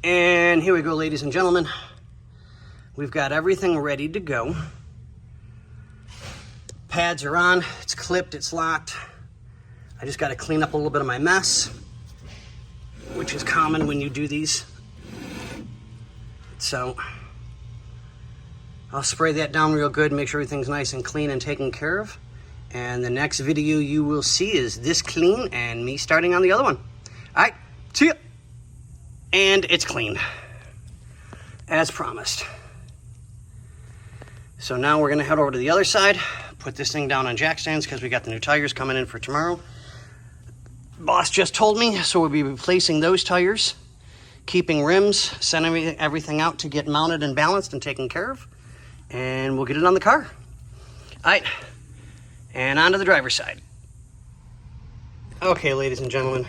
And here we go, ladies and gentlemen. We've got everything ready to go. Pads are on, it's clipped, it's locked. I just got to clean up a little bit of my mess, which is common when you do these. So I'll spray that down real good, make sure everything's nice and clean and taken care of. And the next video you will see is this clean and me starting on the other one. All right, see ya. And it's clean, as promised. So now we're gonna head over to the other side, put this thing down on jack stands because we got the new tires coming in for tomorrow. Boss just told me, so we'll be replacing those tires, keeping rims, sending everything out to get mounted and balanced and taken care of, and we'll get it on the car. All right, and on to the driver's side. Okay, ladies and gentlemen,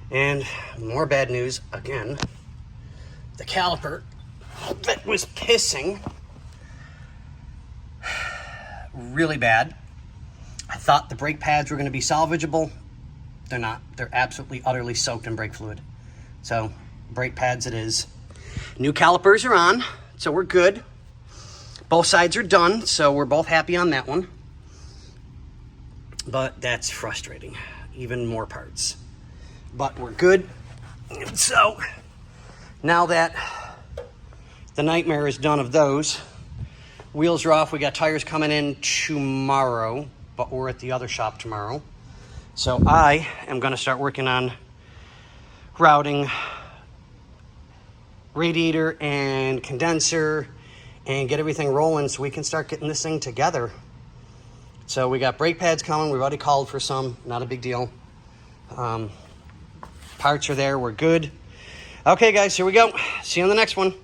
and more bad news again. The caliper that was pissing really bad. I thought the brake pads were going to be salvageable. They're not. They're absolutely, utterly soaked in brake fluid. So, brake pads it is. New calipers are on, so we're good. Both sides are done, so we're both happy on that one. But that's frustrating. Even more parts. But we're good. So, now that the nightmare is done of those, wheels are off. We got tires coming in tomorrow, but we're at the other shop tomorrow. So I am going to start working on routing radiator and condenser and get everything rolling so we can start getting this thing together. So we got brake pads coming. We've already called for some. Not a big deal. Parts are there. We're good. Okay, guys, here we go. See you on the next one.